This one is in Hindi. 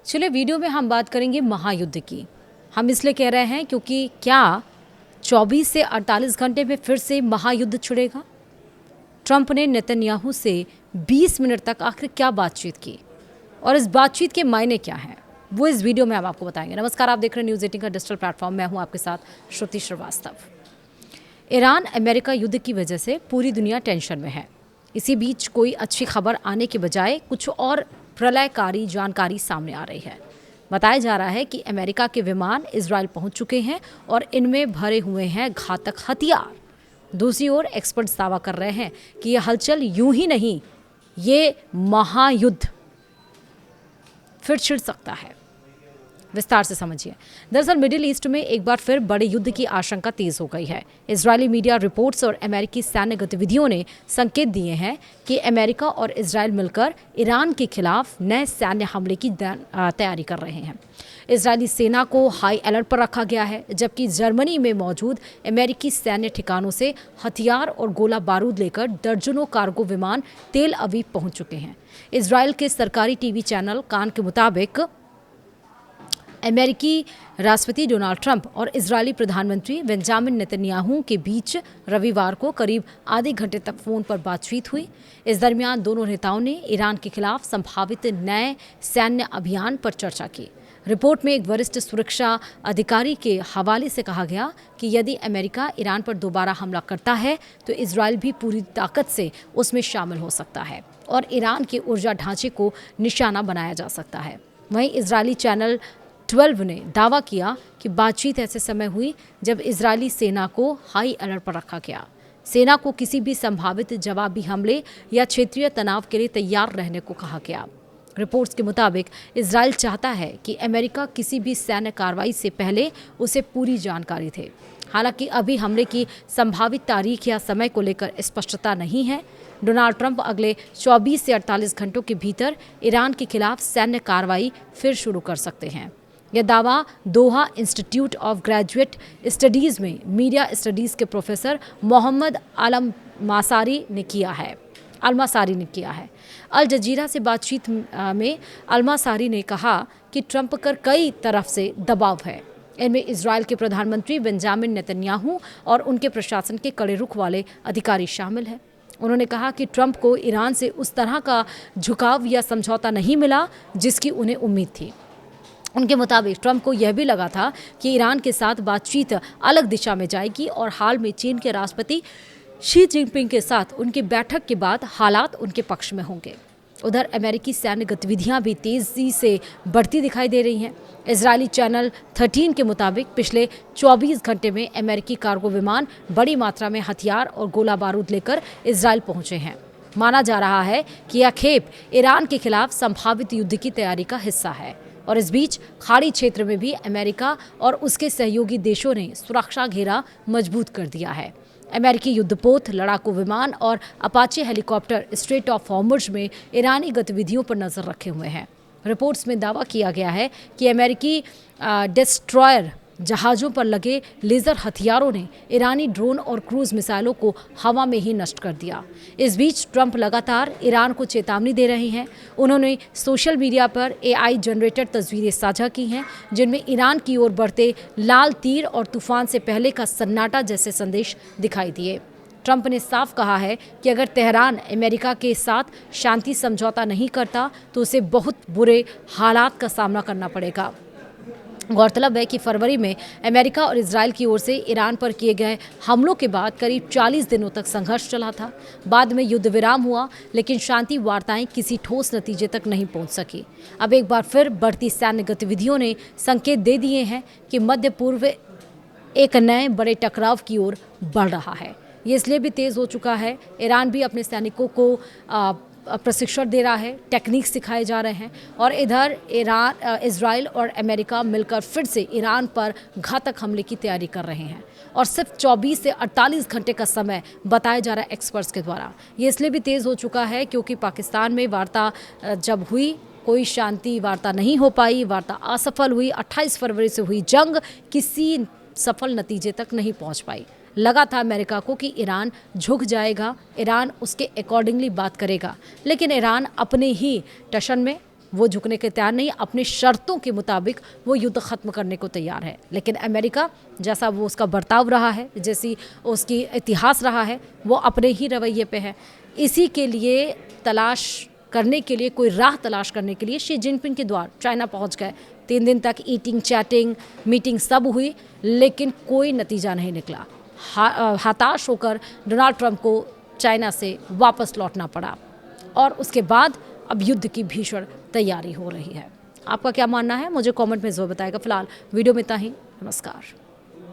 चलिए वीडियो में हम बात करेंगे महायुद्ध की। हम इसलिए कह रहे हैं क्योंकि क्या 24 से 48 घंटे में फिर से महायुद्ध छिड़ेगा? ट्रंप ने नेतन्याहू से 20 मिनट तक आखिर क्या बातचीत की और इस बातचीत के मायने क्या हैं, वो इस वीडियो में हम आपको बताएंगे। नमस्कार, आप देख रहे हैं न्यूज़ 18 का डिजिटल प्लेटफॉर्म। मैं हूं आपके साथ श्रुति श्रीवास्तव। ईरान अमेरिका युद्ध की वजह से पूरी दुनिया टेंशन में है। इसी बीच कोई अच्छी खबर आने के बजाय कुछ और प्रलयकारी जानकारी सामने आ रही है। बताया जा रहा है कि अमेरिका के विमान इजराइल पहुंच चुके हैं और इनमें भरे हुए हैं घातक हथियार। दूसरी ओर एक्सपर्ट्स दावा कर रहे हैं कि यह हलचल यूं ही नहीं, ये महायुद्ध फिर छिड़ सकता है। विस्तार से समझिए। दरअसल मिडिल ईस्ट में एक बार फिर बड़े युद्ध की आशंका तेज हो गई है। इजरायली मीडिया रिपोर्ट्स और अमेरिकी सैन्य गतिविधियों ने संकेत दिए हैं कि अमेरिका और इजरायल मिलकर ईरान के खिलाफ नए सैन्य हमले की तैयारी कर रहे हैं। इजरायली सेना को हाई अलर्ट पर रखा गया है, जबकि जर्मनी में मौजूद अमेरिकी सैन्य ठिकानों से हथियार और गोला बारूद लेकर दर्जनों कार्गो विमान तेल अवीव पहुंच चुके हैं। इजरायल के सरकारी टीवी चैनल कान के मुताबिक अमेरिकी राष्ट्रपति डोनाल्ड ट्रंप और इजरायली प्रधानमंत्री बेंजामिन नेतन्याहू के बीच रविवार को करीब आधे घंटे तक फोन पर बातचीत हुई। इस दरमियान दोनों नेताओं ने ईरान के खिलाफ संभावित नए सैन्य अभियान पर चर्चा की। रिपोर्ट में एक वरिष्ठ सुरक्षा अधिकारी के हवाले से कहा गया कि यदि अमेरिका ईरान पर दोबारा हमला करता है तो इजरायल भी पूरी ताकत से उसमें शामिल हो सकता है और ईरान के ऊर्जा ढांचे को निशाना बनाया जा सकता है। वहीं इजरायली चैनल 12 ने दावा किया कि बातचीत ऐसे समय हुई जब इजरायली सेना को हाई अलर्ट पर रखा गया। सेना को किसी भी संभावित जवाबी हमले या क्षेत्रीय तनाव के लिए तैयार रहने को कहा गया। रिपोर्ट्स के मुताबिक इजरायल चाहता है कि अमेरिका किसी भी सैन्य कार्रवाई से पहले उसे पूरी जानकारी दे। हालांकि अभी हमले की संभावित तारीख या समय को लेकर स्पष्टता नहीं है। डोनाल्ड ट्रंप अगले 24 से 48 घंटों के भीतर ईरान के खिलाफ सैन्य कार्रवाई फिर शुरू कर सकते हैं। यह दावा दोहा इंस्टीट्यूट ऑफ ग्रेजुएट स्टडीज़ में मीडिया स्टडीज़ के प्रोफेसर मोहम्मद अलमासारी ने किया है। अल जजीरा से बातचीत में अलमासारी ने कहा कि ट्रंप पर कई तरफ से दबाव है। इनमें इजरायल के प्रधानमंत्री बेंजामिन नेतन्याहू और उनके प्रशासन के कड़े रुख वाले अधिकारी शामिल हैं। उन्होंने कहा कि ट्रंप को ईरान से उस तरह का झुकाव या समझौता नहीं मिला जिसकी उन्हें उम्मीद थी। उनके मुताबिक ट्रंप को यह भी लगा था कि ईरान के साथ बातचीत अलग दिशा में जाएगी और हाल में चीन के राष्ट्रपति शी जिनपिंग के साथ उनकी बैठक के बाद हालात उनके पक्ष में होंगे। उधर अमेरिकी सैन्य गतिविधियां भी तेजी से बढ़ती दिखाई दे रही हैं। इजरायली चैनल 13 के मुताबिक पिछले 24 घंटे में अमेरिकी कार्गो विमान बड़ी मात्रा में हथियार और गोला बारूद लेकर इजरायल पहुंचे हैं। माना जा रहा है कि यह खेप ईरान के खिलाफ संभावित युद्ध की तैयारी का हिस्सा है। और इस बीच खाड़ी क्षेत्र में भी अमेरिका और उसके सहयोगी देशों ने सुरक्षा घेरा मजबूत कर दिया है। अमेरिकी युद्धपोत, लड़ाकू विमान और Apache helicopter straight of Hormuz में ईरानी गतिविधियों पर नजर रखे हुए हैं। रिपोर्ट्स में दावा किया गया है कि अमेरिकी डिस्ट्रॉयर जहाज़ों पर लगे लेज़र हथियारों ने ईरानी ड्रोन और क्रूज मिसाइलों को हवा में ही नष्ट कर दिया। इस बीच ट्रंप लगातार ईरान को चेतावनी दे रहे हैं। उन्होंने सोशल मीडिया पर AI जनरेटेड तस्वीरें साझा की हैं, जिनमें ईरान की ओर बढ़ते लाल तीर और तूफान से पहले का सन्नाटा जैसे संदेश दिखाई दिए। ट्रंप ने साफ कहा है कि अगर तेहरान अमेरिका के साथ शांति समझौता नहीं करता तो उसे बहुत बुरे हालात का सामना करना पड़ेगा। गौरतलब है कि फरवरी में अमेरिका और इजरायल की ओर से ईरान पर किए गए हमलों के बाद करीब 40 दिनों तक संघर्ष चला था। बाद में युद्ध विराम हुआ, लेकिन शांति वार्ताएं किसी ठोस नतीजे तक नहीं पहुंच सकी। अब एक बार फिर बढ़ती सैन्य गतिविधियों ने संकेत दे दिए हैं कि मध्य पूर्व एक नए बड़े टकराव की ओर बढ़ रहा है। ये इसलिए भी तेज़ हो चुका है, ईरान भी अपने सैनिकों को प्रशिक्षण दे रहा है, टेक्निक सिखाए जा रहे हैं और इधर इजराइल और अमेरिका मिलकर फिर से ईरान पर घातक हमले की तैयारी कर रहे हैं और सिर्फ 24 से 48 घंटे का समय बताया जा रहा है एक्सपर्ट्स के द्वारा। ये इसलिए भी तेज़ हो चुका है क्योंकि पाकिस्तान में वार्ता जब हुई, कोई शांति वार्ता नहीं हो पाई, वार्ता असफल हुई। 28 फरवरी से हुई जंग किसी सफल नतीजे तक नहीं पहुंच पाई। लगा था अमेरिका को कि ईरान झुक जाएगा, ईरान उसके अकॉर्डिंगली बात करेगा, लेकिन ईरान अपने ही टशन में वो झुकने के तैयार नहीं, अपनी शर्तों के मुताबिक वो युद्ध ख़त्म करने को तैयार है। लेकिन अमेरिका, जैसा वो उसका बर्ताव रहा है, जैसी उसकी इतिहास रहा है, वो अपने ही रवैये पे है। इसी के लिए तलाश करने के लिए, कोई राह तलाश करने के लिए शी जिनपिंग के द्वार चाइना पहुंच गए। 3 दिन तक ईटिंग, चैटिंग, मीटिंग सब हुई, लेकिन कोई नतीजा नहीं निकला। हताश होकर डोनाल्ड ट्रंप को चाइना से वापस लौटना पड़ा और उसके बाद अब युद्ध की भीषण तैयारी हो रही है। आपका क्या मानना है मुझे कमेंट में ज़रूर बताएगा। फिलहाल वीडियो में इतना ही। नमस्कार।